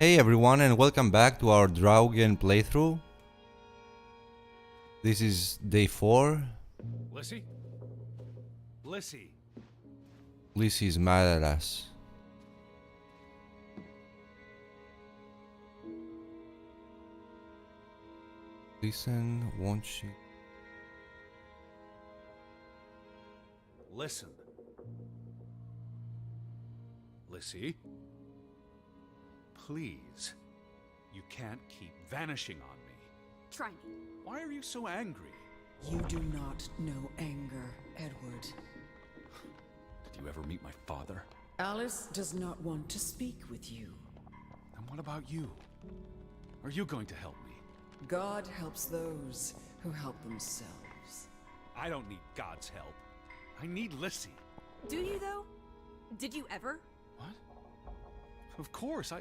Hey everyone, and welcome back to our Draugen playthrough. This is day 4. Lissy? Lissy. Lissy is mad at us. Listen, won't she? Listen. Lissy? Please. You can't keep vanishing on me. Try me. Why are you so angry? You do not know anger, Edward. Did you ever meet my father? Alice does not want to speak with you. And what about you? Are you going to help me? God helps those who help themselves. I don't need God's help. I need Lissy. Do you, though? Did you ever? What? Of course,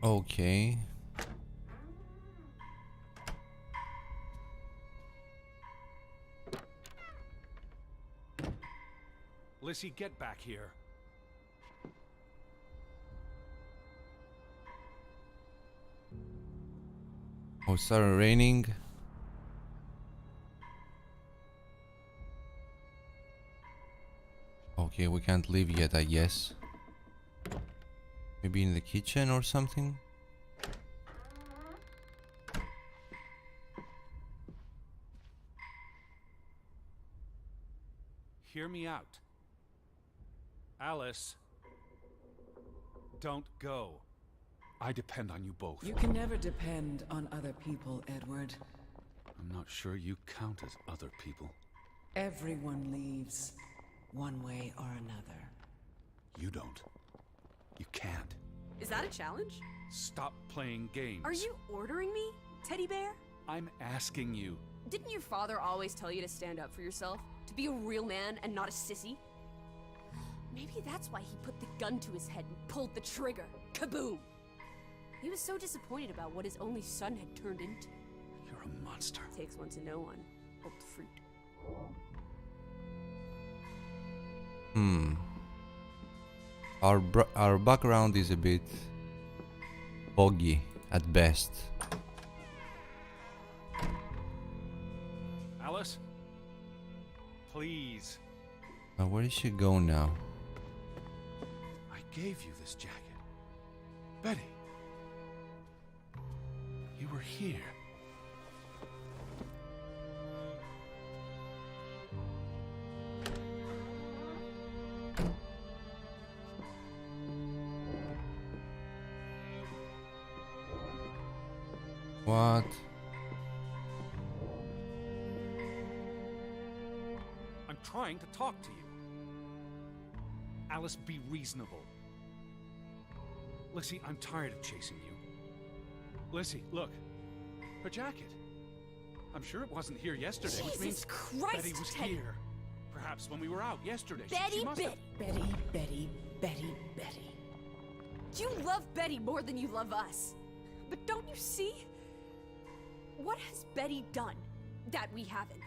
Okay. Lissy, get back here. Oh, it started raining. Okay, we can't leave yet, I guess. Maybe in the kitchen or something? Hear me out. Alice. Don't go. I depend on you both. You can never depend on other people, Edward. I'm not sure you count as other people. Everyone leaves, one way or another. You don't. You can't. Is that a challenge? Stop playing games. Are you ordering me, teddy bear? I'm asking you. Didn't your father always tell you to stand up for yourself? To be a real man and not a sissy? Maybe that's why he put the gun to his head and pulled the trigger. Kaboom! He was so disappointed about what his only son had turned into. You're a monster. Takes one to know one. Old fruit. Our background is a bit foggy at best. Alice? Please. Now where did she go now? I gave you this jacket. Betty. You were here. What? I'm trying to talk to you. Alice, be reasonable. Lissy, I'm tired of chasing you. Lissy, look. Her jacket. I'm sure it wasn't here yesterday, which means Jesus Christ, Betty was Teddy. here. Perhaps when we were out yesterday. She Betty, must have... Betty. You love Betty more than you love us. But don't you see? What has Betty done that we haven't?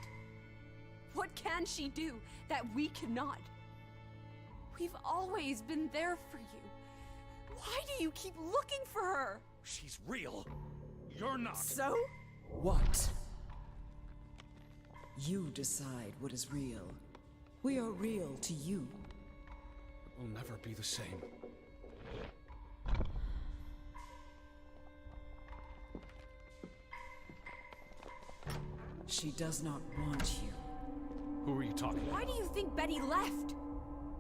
What can she do that we cannot? We've always been there for you. Why do you keep looking for her? She's real. You're not. So? What? You decide what is real. We are real to you. We'll never be the same. She does not want you. Who are you talking about? Why do you think Betty left?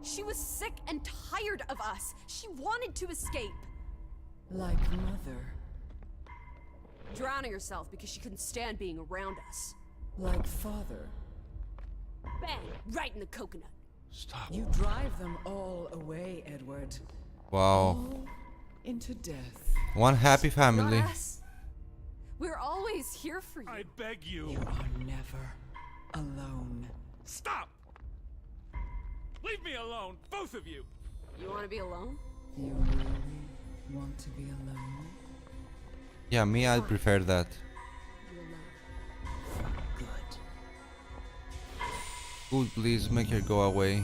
She was sick and tired of us. She wanted to escape. Like mother. Drowning herself because she couldn't stand being around us. Like father. Bang! Right in the coconut. Stop. You drive them all away, Edward. Wow. All into death. One happy family. Not us. We're always here for you. I beg you. You are never alone. Stop! Leave me alone, both of you! You want to be alone? You really want to be alone? Yeah, me, I'd prefer that. Be alone. Good. Good, please make her go away.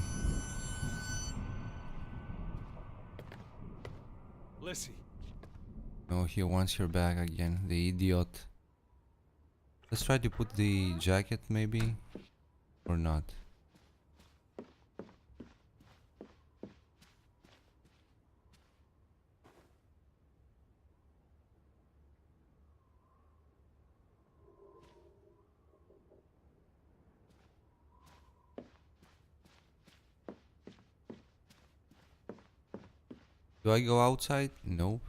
Lissy. No, he wants her back again, the idiot. Let's try to put the jacket maybe, or not. Do I go outside? Nope.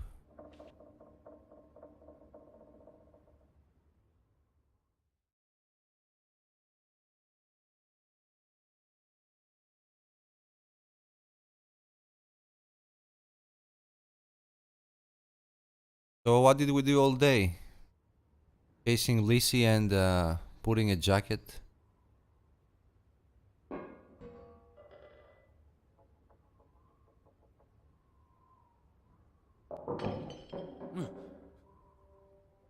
So what did we do all day? Chasing Lissy and putting a jacket.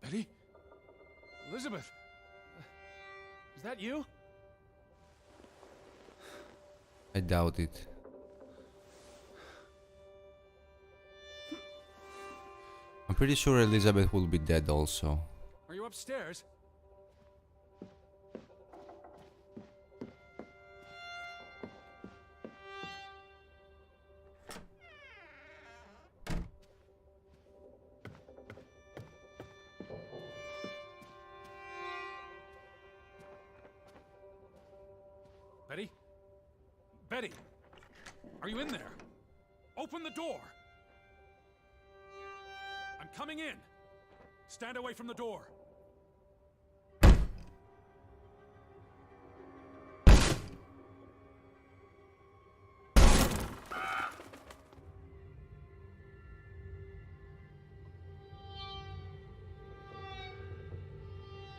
Betty? Elizabeth? Is that you? I doubt it. I'm pretty sure Elizabeth will be dead also. Are you upstairs? Betty? Betty! Are you in there? Open the door! I'm coming in! Stand away from the door!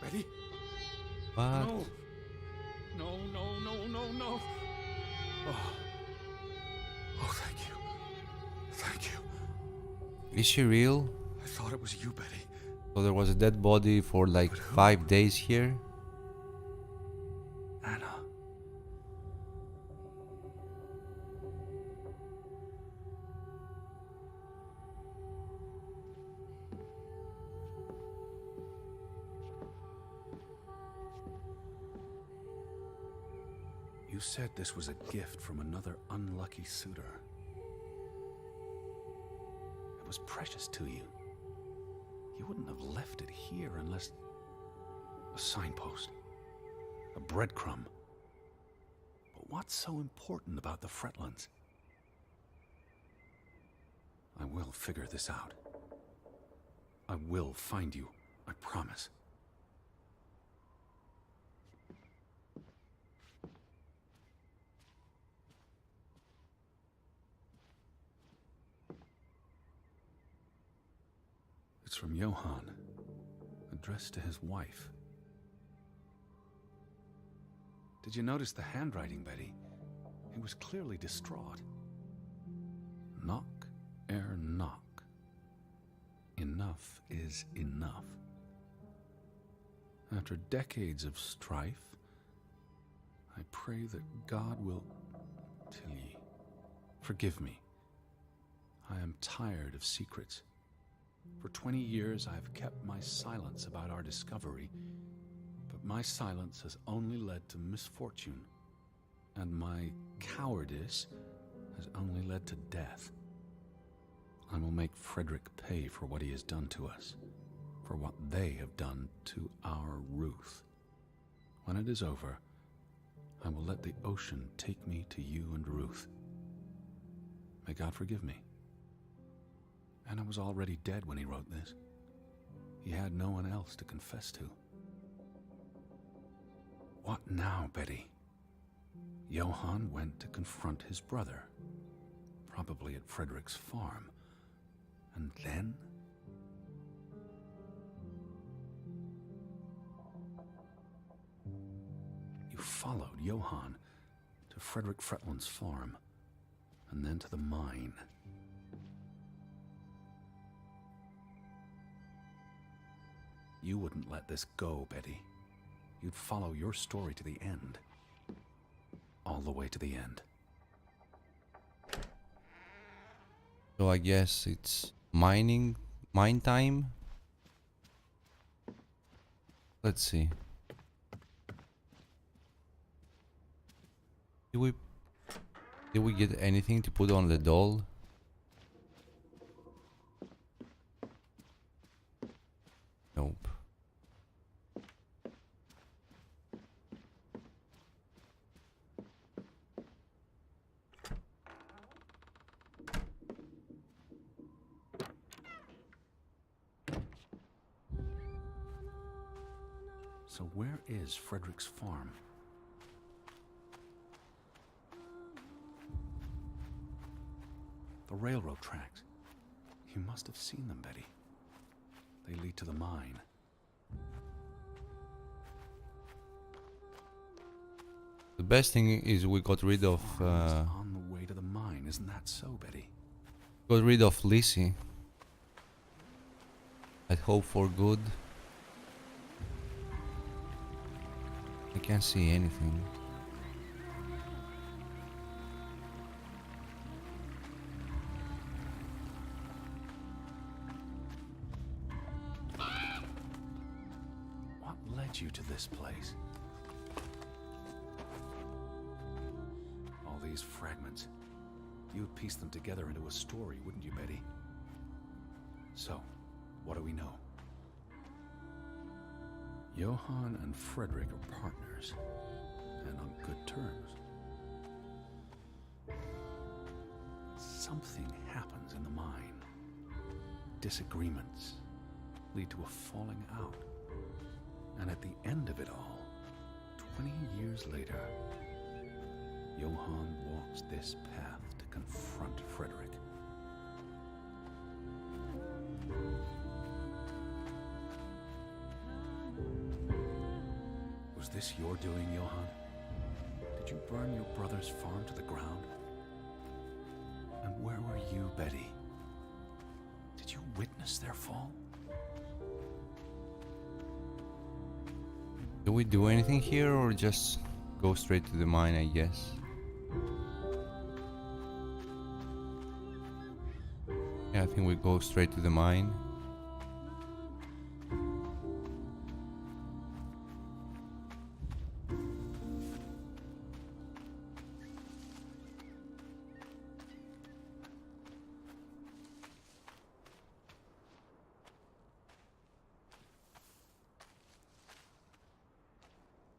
Betty? What? No! No, no, no, no, no! Oh. Oh, thank you. Thank you. Is she real? I thought it was you, Betty. So there was a dead body for like 5 days here? Anna. You said this was a gift from another unlucky suitor. It was precious to you. You wouldn't have left it here unless... a signpost. A breadcrumb. But what's so important about the Fretlands? I will figure this out. I will find you, I promise. It's from Johann, addressed to his wife. Did you notice the handwriting, Betty? He was clearly distraught. Knock ere knock. Enough is enough. After decades of strife, I pray that God will... Tilly, forgive me. I am tired of secrets. For 20 years, I've kept my silence about our discovery, but my silence has only led to misfortune, and my cowardice has only led to death. I will make Frederick pay for what he has done to us, for what they have done to our Ruth. When it is over, I will let the ocean take me to you and Ruth. May God forgive me. Anna was already dead when he wrote this. He had no one else to confess to. What now, Betty? Johann went to confront his brother, probably at Frederick's farm. And then? You followed Johann to Frederick Fretland's farm, and then to the mine. You wouldn't let this go, Betty. You'd follow your story to the end. All the way to the end. So I guess it's Mine time? Let's see. Did we get anything to put on the doll? Nope. So where is Frederick's farm? The railroad tracks. You must have seen them, Betty. They lead to the mine. The best thing is we got rid of Farm is on the way to the mine, isn't that so, Betty? Lizzie. I hope for good. I can't see anything. What led you to this place? All these fragments. You would piece them together into a story, wouldn't you, Betty? So, what do we know? Johann and Frederick are partners, and on good terms. Something happens in the mine. Disagreements lead to a falling out. And at the end of it all, 20 years later, Johann walks this path to confront Frederick. Was this your doing, Johann? Did you burn your brother's farm to the ground? And where were you, Betty? Did you witness their fall? Do we do anything here or just go straight to the mine, I guess? Yeah, I think we go straight to the mine.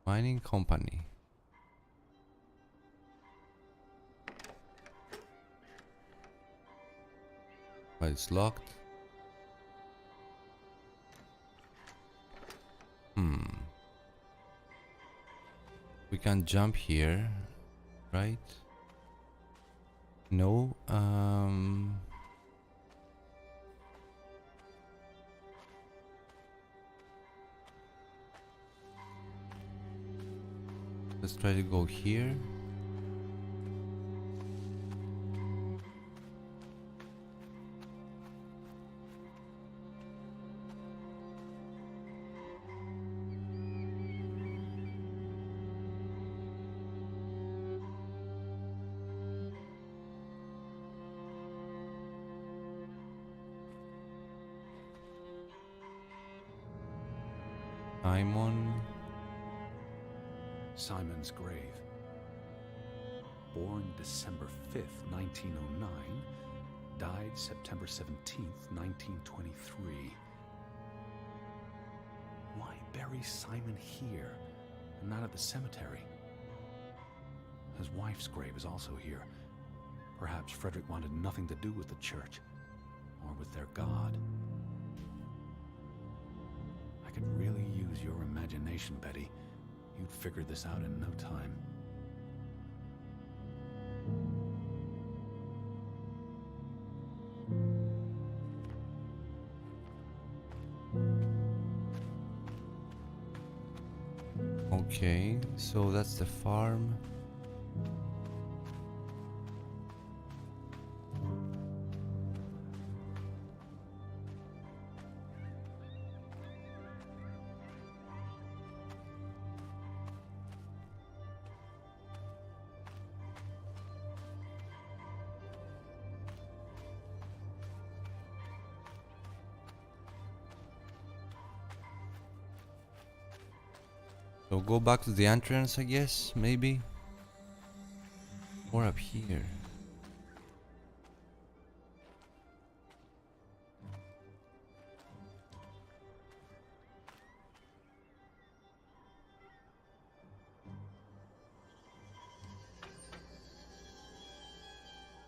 Mining company. But it's locked. We can jump here, right? No. Let's try to go here. Simon's grave. Born December 5th, 1909, died September 17th, 1923. Why bury Simon here and not at the cemetery? His wife's grave is also here. Perhaps Frederick wanted nothing to do with the church or with their God. I could really use your imagination, Betty. You'd figure this out in no time. Okay, so that's the farm. So go back to the entrance, I guess, maybe? Or up here.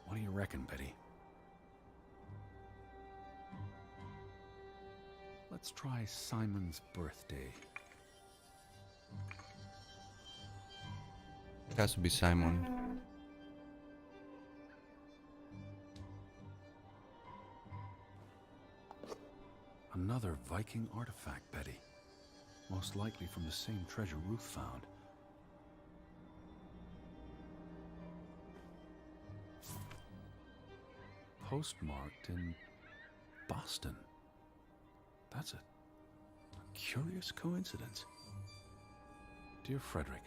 What do you reckon, Betty? Let's try Simon's birthday. It has to be Simon. Another Viking artifact, Betty. Most likely from the same treasure Ruth found. Postmarked in Boston. That's a curious coincidence. Dear Frederick,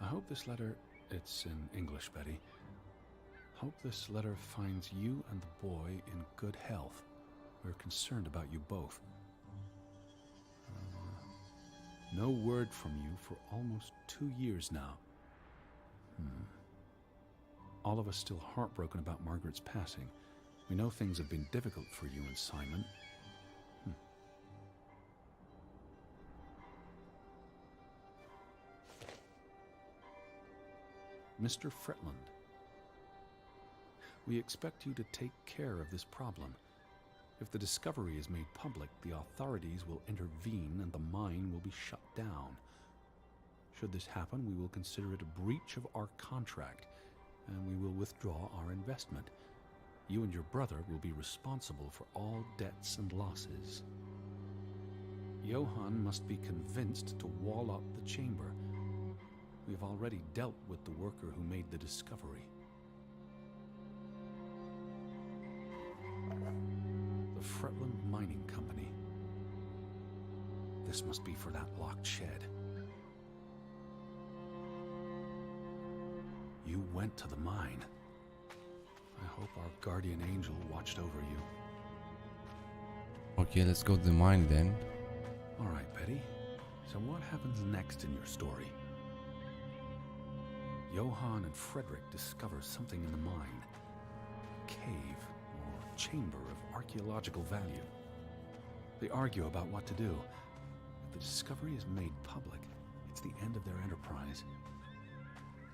I hope this letter, it's in English, Betty. Hope this letter finds you and the boy in good health. We're concerned about you both. No word from you for almost 2 years now. All of us still heartbroken about Margaret's passing. We know things have been difficult for you and Simon. Mr. Fretland, we expect you to take care of this problem. If the discovery is made public, the authorities will intervene and the mine will be shut down. Should this happen, we will consider it a breach of our contract, and we will withdraw our investment. You and your brother will be responsible for all debts and losses. Johann must be convinced to wall up the chamber. We have already dealt with the worker who made the discovery. The Fretland Mining Company. This must be for that locked shed. You went to the mine. I hope our guardian angel watched over you. Okay, let's go to the mine then. All right, Betty. So what happens next in your story? Johann and Frederick discover something in the mine. A cave or chamber of archaeological value. They argue about what to do. If the discovery is made public, it's the end of their enterprise.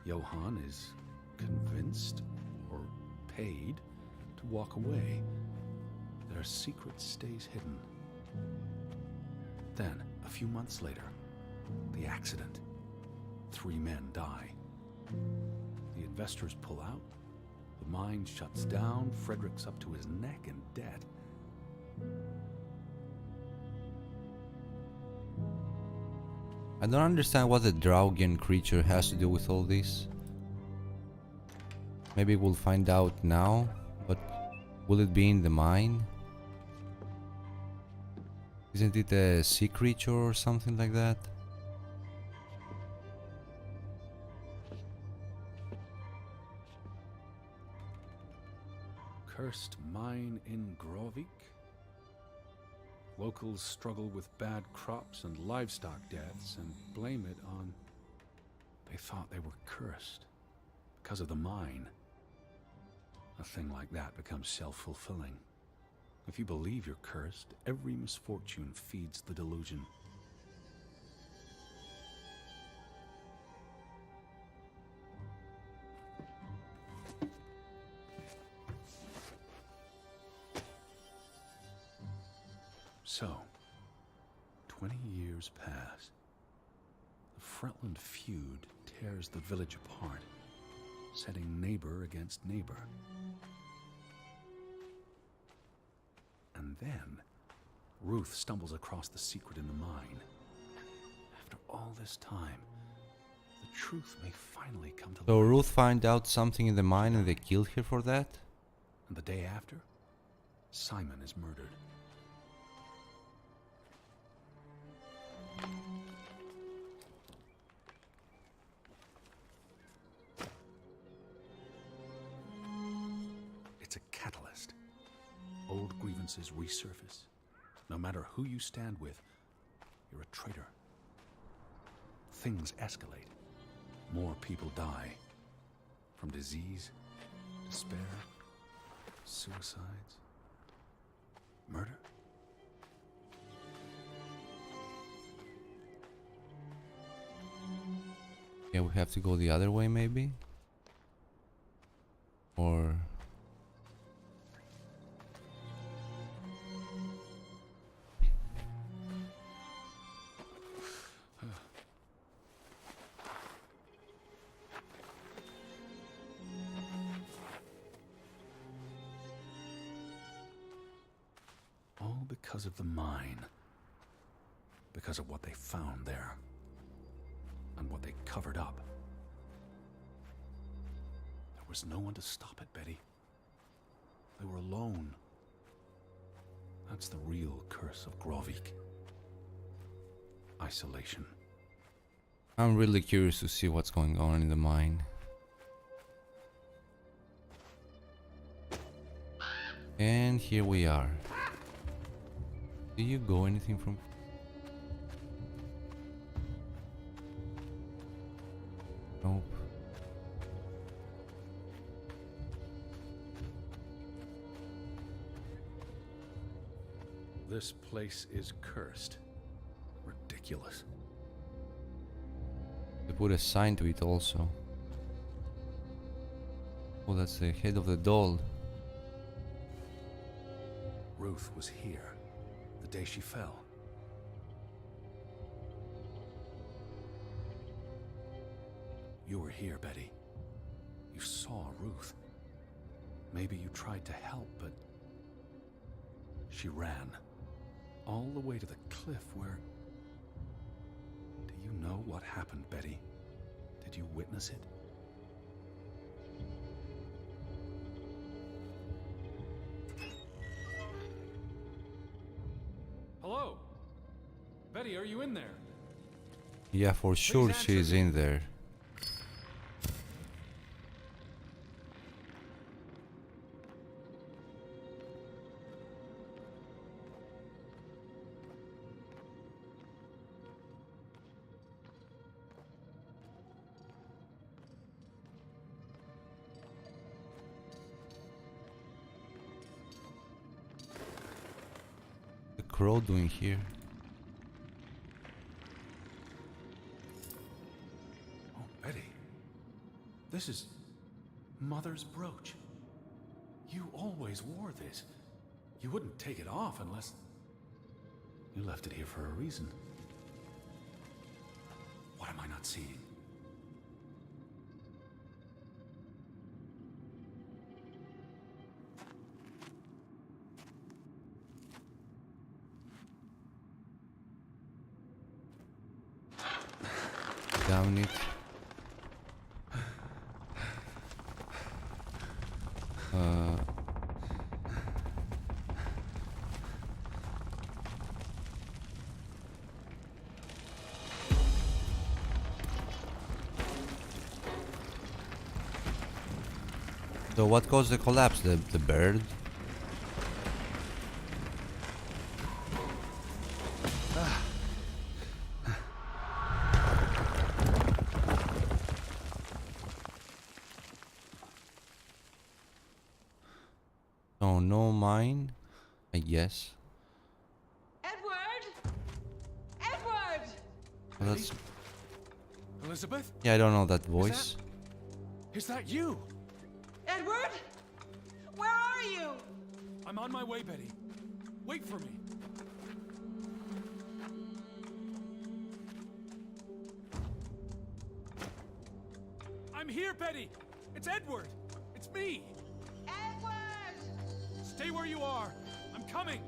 Johann is convinced or paid to walk away. Their secret stays hidden. Then, a few months later, the accident. 3 men die. The investors pull out. The mine shuts down. Frederick's up to his neck in debt. I don't understand what the Draugen creature has to do with all this. Maybe we'll find out now, but will it be in the mine? Isn't it a sea creature or something like that? Cursed mine in Grovik. Locals struggle with bad crops and livestock deaths and blame it on... They thought they were cursed because of the mine. A thing like that becomes self-fulfilling. If you believe you're cursed, every misfortune feeds the delusion. So, 20 years pass. The Fretland feud tears the village apart, setting neighbor against neighbor. And then, Ruth stumbles across the secret in the mine. After all this time, the truth may finally come to light. So Ruth find out something in the mine and they kill her for that? And the day after, Simon is murdered. It's a catalyst. Old grievances resurface. No matter who you stand with, you're a traitor. things escalate. More people die. From disease, despair, suicides, murder. Yeah, we have to go the other way maybe? Or... All because of the mine. Because of what they found there. And what they covered up. There was no one to stop it, Betty. They were alone. That's the real curse of Grovik. Isolation. I'm really curious to see what's going on in the mine. And here we are. Do you go anything from... Nope. This place is cursed. Ridiculous. They put a sign to it also. Oh, that's the head of the doll. Ruth was here the day she fell. You were here, Betty. You saw Ruth. Maybe you tried to help, but she ran all the way to the cliff where... Do you know what happened, Betty? Did you witness it? Hello? Betty, are you in there? Yeah, for sure answer she's me. in there. The crow doing here? Oh, Betty. This is Mother's brooch. You always wore this. You wouldn't take it off unless... You left it here for a reason. What am I not seeing? Damn it. So what caused the collapse? The bird? Oh, no mine, I guess. Edward! Edward! Well, that's... Elizabeth? Yeah, I don't know that voice. Is that you? Edward? Where are you? I'm on my way, Betty. Wait for me. I'm here, Betty! It's Edward! It's me! Edward! Stay where you are! I'm coming!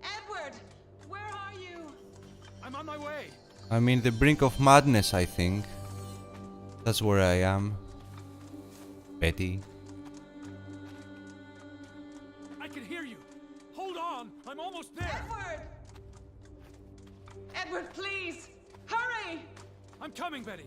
Edward! Where are you? I'm on my way! I'm in the brink of madness, I think. That's where I am. Betty. I can hear you! Hold on! I'm almost there! Edward! Edward, please! Hurry! I'm coming, Betty!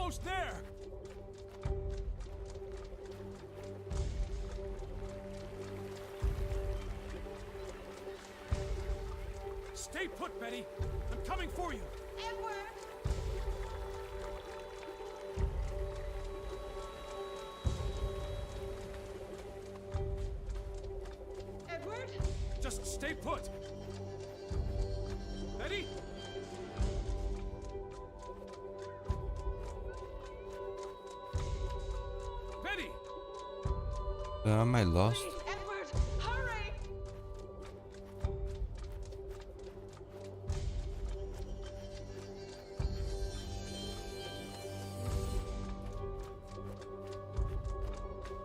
almost there! Stay put, Betty! I'm coming for you! Edward! Edward? Just stay put! Betty? Betty! Am I lost? Edward, hurry!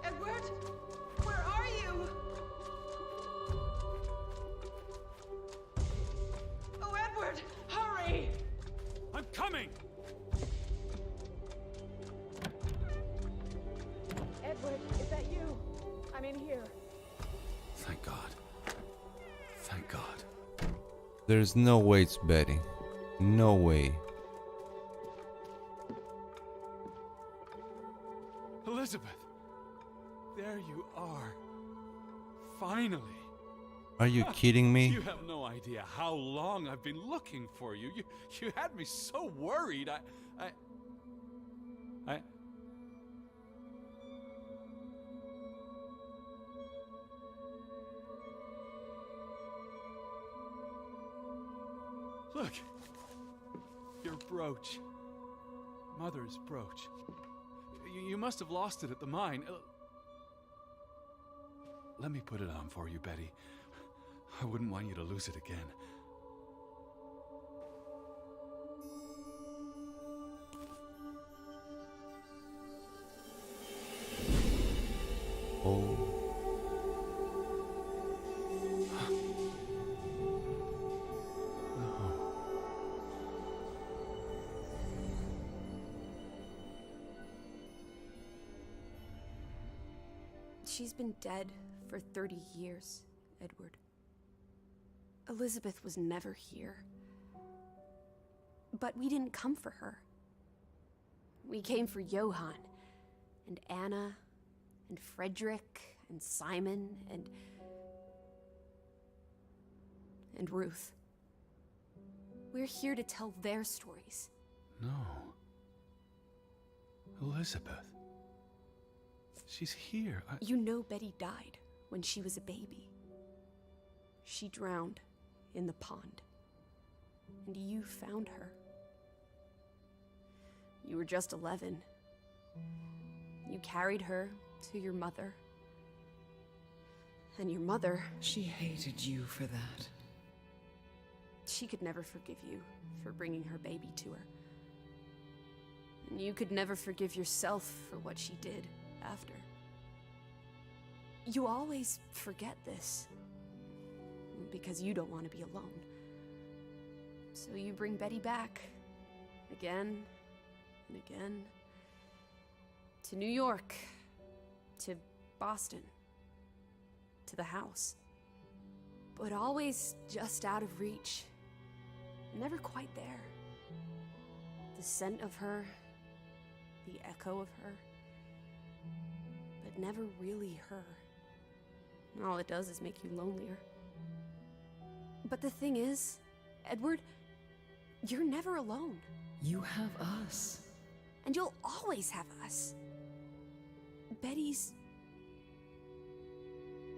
Edward, where are you? Oh, Edward, hurry! I'm coming! Edward, is that you? I'm in here. Thank God. Thank God. There's no way it's Betty. No way. Elizabeth! There you are. Finally. Are you kidding me? You have no idea how long I've been looking for you. You had me so worried. I... Look. Your brooch. Mother's brooch. You must have lost it at the mine. Let me put it on for you, Betty. I wouldn't want you to lose it again. Oh. She's been dead for 30 years, Edward. Elizabeth was never here. But we didn't come for her. We came for Johann, and Anna, and Frederick, and Simon, and Ruth. We're here to tell their stories. No. Elizabeth. She's here. You know Betty died when she was a baby. She drowned in the pond. And you found her. You were just 11. You carried her to your mother. And your mother... She hated you for that. She could never forgive you for bringing her baby to her. And you could never forgive yourself for what she did after. You always forget this. Because you don't want to be alone. So you bring Betty back. Again and again. To New York. To Boston. To the house. But always just out of reach. Never quite there. The scent of her. The echo of her. But never really her. All it does is make you lonelier. But the thing is, Edward, you're never alone. You have us. And you'll always have us. Betty's...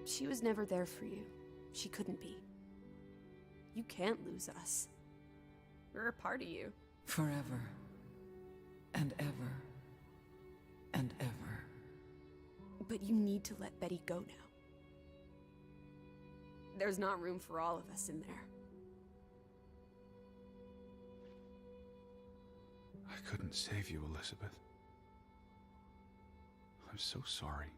She was never there for you. She couldn't be. You can't lose us. We're a part of you. Forever. And ever. And ever. But you need to let Betty go now. There's not room for all of us in there. I couldn't save you, Elizabeth. I'm so sorry.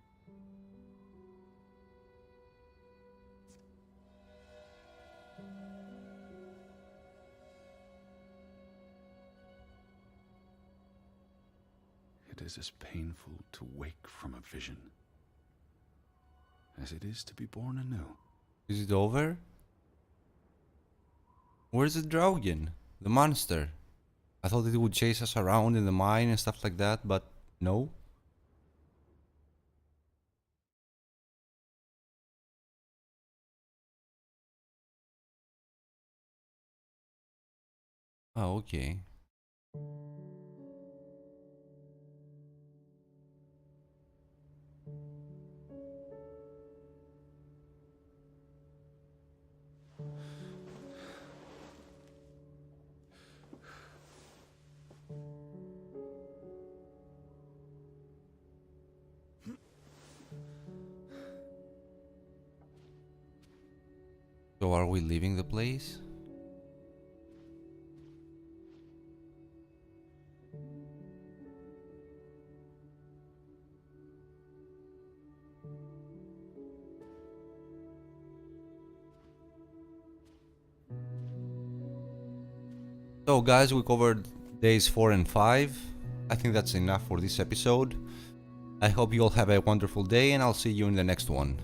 It is as painful to wake from a vision as it is to be born anew. Is it over? Where's the Draugen? The monster? I thought it would chase us around in the mine and stuff like that, but no. Oh, okay. So are we leaving the place? So guys, we covered days 4 and 5. I think that's enough for this episode. I hope you all have a wonderful day and I'll see you in the next one.